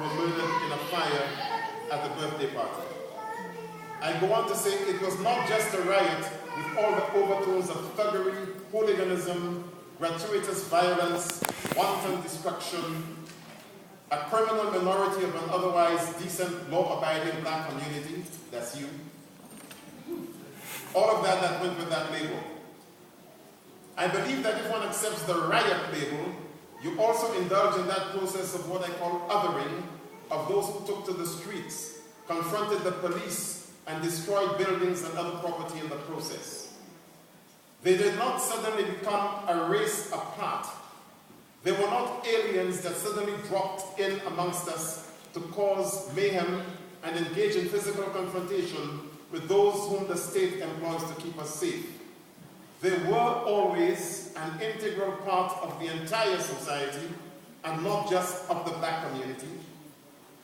were murdered in a fire at the birthday party. I go on to say it was not just a riot with all the overtones of thuggery, hooliganism, gratuitous violence, wanton destruction, a criminal minority of an otherwise decent, law-abiding black community, that's you. All of that went with that label. I believe that if one accepts the riot label, you also indulge in that process of what I call othering of those who took to the streets, confronted the police, and destroyed buildings and other property in the process. They did not suddenly become a race apart. They were not aliens that suddenly dropped in amongst us to cause mayhem and engage in physical confrontation with those whom the state employs to keep us safe. They were always an integral part of the entire society and not just of the black community.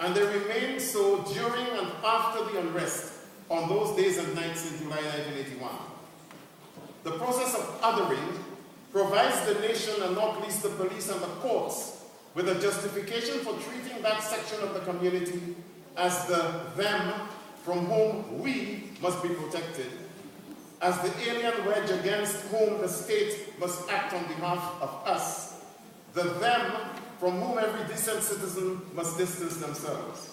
And they remained so during and after the unrest on those days and nights in July 1981. The process of othering provides the nation, and not least the police and the courts, with a justification for treating that section of the community as the them from whom we must be protected, as the alien wedge against whom the state must act on behalf of us, the them from whom every decent citizen must distance themselves.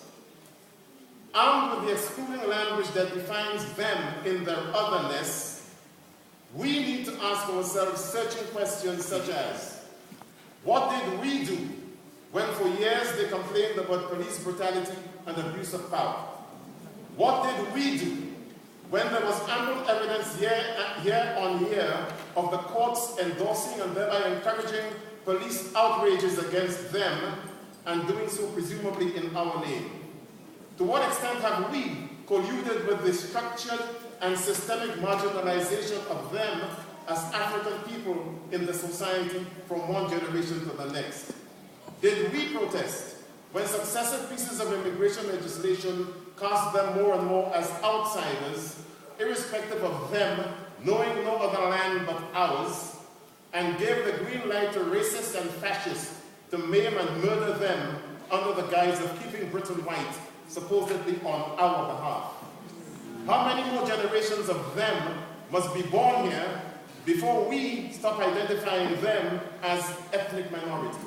Armed with the excluding language that defines them in their otherness, we need to ask ourselves searching questions such as, what did we do when for years they complained about police brutality and abuse of power? What did we do when there was ample evidence year on year of the courts endorsing and thereby encouraging police outrages against them and doing so presumably in our name? To what extent have we colluded with the structured and systemic marginalization of them as African people in the society from one generation to the next? Did we protest when successive pieces of immigration legislation cast them more and more as outsiders, irrespective of them knowing no other land but ours, and gave the green light to racists and fascists to maim and murder them under the guise of keeping Britain white, supposedly on our behalf? How many more generations of them must be born here before we stop identifying them as ethnic minority?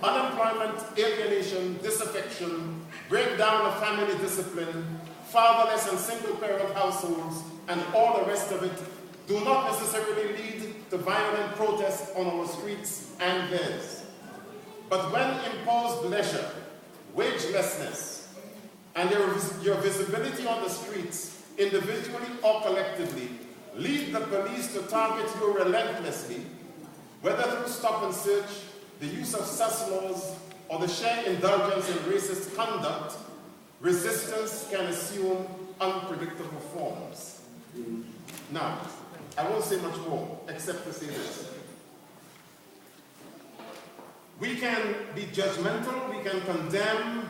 Unemployment, alienation, disaffection, breakdown of family discipline, fatherless and single-parent households, and all the rest of it do not necessarily lead to violent protests on our streets and theirs. But when imposed leisure, wagelessness, and your visibility on the streets, individually or collectively, lead the police to target you relentlessly, whether through stop and search, the use of sus laws, or the sheer indulgence in racist conduct, resistance can assume unpredictable forms. Now, I won't say much more, except to say this. We can be judgmental, we can condemn,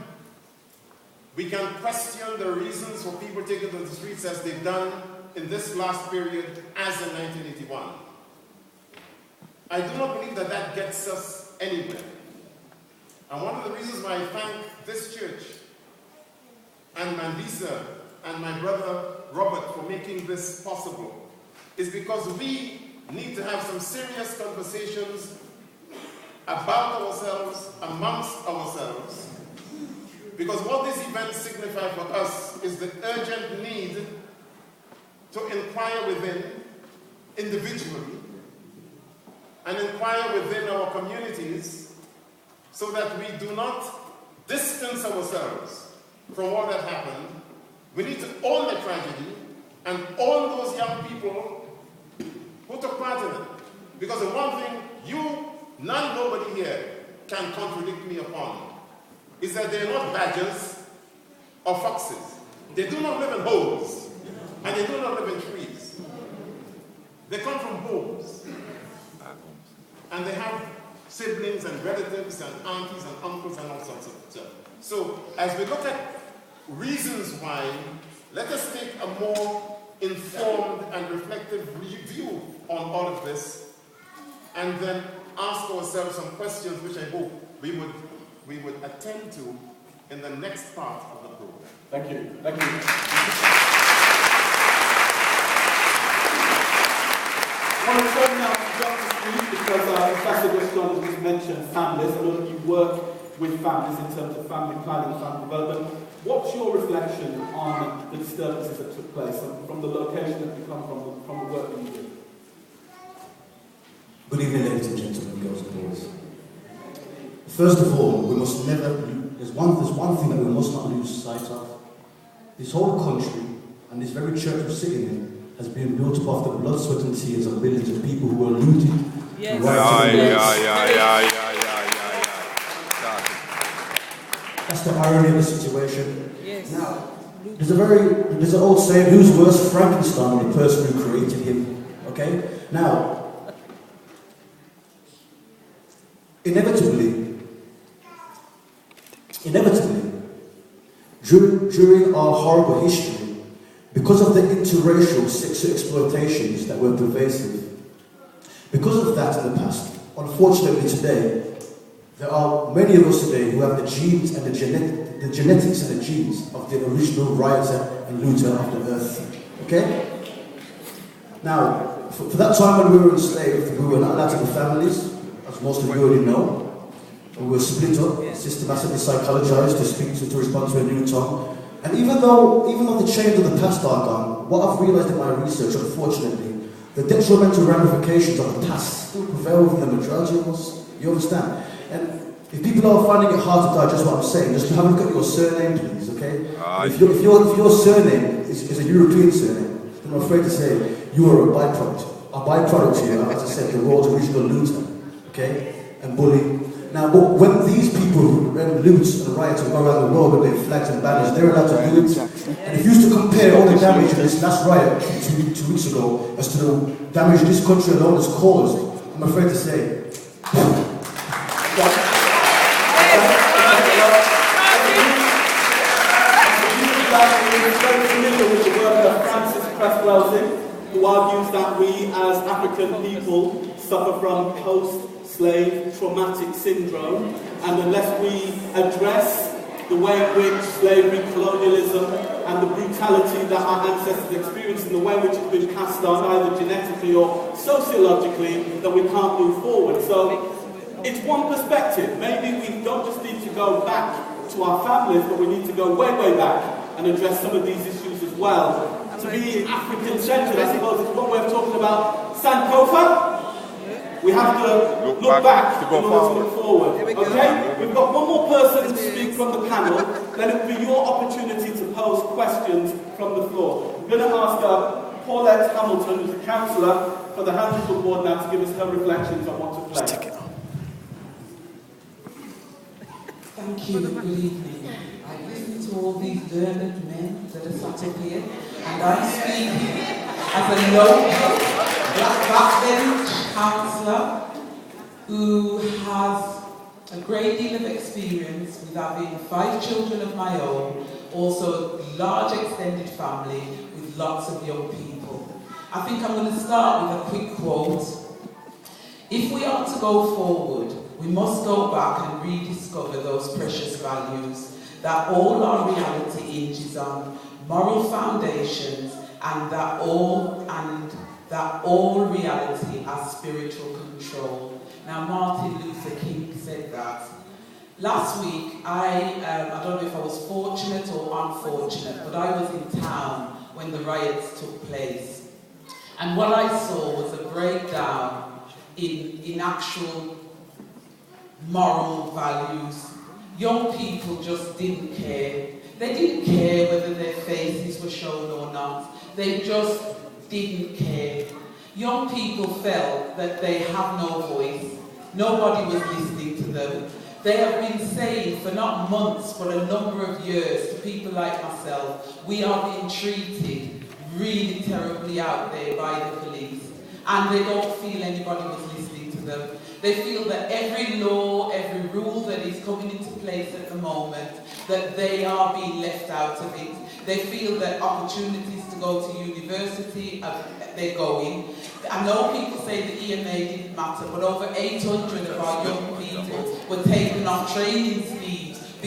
we can question the reasons for people taking to the streets as they've done in this last period, as in 1981. I do not believe that that gets us anywhere. And one of the reasons why I thank this church and Mandisa and my brother Robert for making this possible is because we need to have some serious conversations about ourselves, amongst ourselves, because what these events signify for us is the urgent need to inquire within individually and inquire within our communities so that we do not distance ourselves from what had happened. We need to own the tragedy and own those young people who took part in it. Because the one thing nobody here can contradict me upon is that they're not badgers or foxes. They do not live in holes, and they do not live in trees. They come from homes. And they have siblings and relatives and aunties and uncles and all sorts of stuff. So as we look at reasons why, let us take a more informed and reflective view on all of this, and then ask ourselves some questions which I hope we would we would attend to in the next part of the program. Thank you. Thank you. I want to turn now to Dr. Street because Professor Weston has just mentioned families. I know that you work with families in terms of family planning, family development. What's your reflection on the disturbances that took place from the location that you come from the work that you do? Good evening, ladies and gentlemen, girls and boys. First of all, we must never, there's one thing that we must not lose sight of. This whole country and this very church we're sitting in has been built up off the blood, sweat and tears of millions of people who were looted. Yes. That's the irony of the situation. Yes. Now, there's an old saying, who's worse, Frankenstein or the person who created him? Okay? Now, inevitably, during our horrible history, because of the interracial sexual exploitations that were pervasive, because of that in the past, unfortunately today, there are many of us today who have the genes and the genetics and the genes of the original rioter and looter of the earth. Okay? Now, for that time when we were enslaved, we were not allowed to have families, as most of you already know. We were split up, systematically psychologized to respond to a new tongue. And even though the chains of the past are gone, what I've realized in my research, unfortunately, the detrimental ramifications of the past still prevail within the majority of us. You understand? And if people are finding it hard to digest what I'm saying, just have a look at your surname, please, okay? If your surname is a European surname, then I'm afraid to say you are a byproduct. A byproduct here, as I said, the world's original looter, okay? And bully. Now, but when these people who loot and riot and go around the world with their flags and banners, they're allowed to do it. And if you used to compare all the damage in this last riot two weeks ago as to the damage this country alone has caused, I'm afraid to say. Who argues that we as African people suffer from post-slave traumatic syndrome, and unless we address the way in which slavery, colonialism and the brutality that our ancestors experienced and the way in which it's been passed on either genetically or sociologically, then we can't move forward. So it's one perspective. Maybe we don't just need to go back to our families, but we need to go way, way back and address some of these issues as well. To be African-centered, I suppose, is one way of talking about Sankofa. We have to look back in order to look forward. Okay? We've got one more person to speak from the panel. Then it will be your opportunity to pose questions from the floor. I'm going to ask Paulette Hamilton, who's a counsellor for the Handel Board now, to give us her reflections on what took place. Thank you. Good evening. I listen to all these learned men that are sat up here, and I'm speaking as a local black backbench counsellor who has a great deal of experience with having 5 children of my own, also a large extended family with lots of young people. I think I'm going to start with a quick quote. If we are to go forward, we must go back and rediscover those precious values that all our reality hinges on, moral foundations, and that all reality has spiritual control. Now, Martin Luther King said that. Last week, I don't know if I was fortunate or unfortunate, but I was in town when the riots took place. And what I saw was a breakdown in actual moral values. Young people just didn't care. They didn't care whether their faces were shown or not. They just didn't care. Young people felt that they have no voice. Nobody was listening to them. They have been saying for not months, but a number of years to people like myself, we are being treated really terribly out there by the police. And they don't feel anybody was listening to them. They feel that every law, every rule that is coming into place at the moment, that they are being left out of it. They feel that opportunities to go to university, they're going. I know people say the EMA didn't matter, but over 800 of our young people people were taken off training schemes.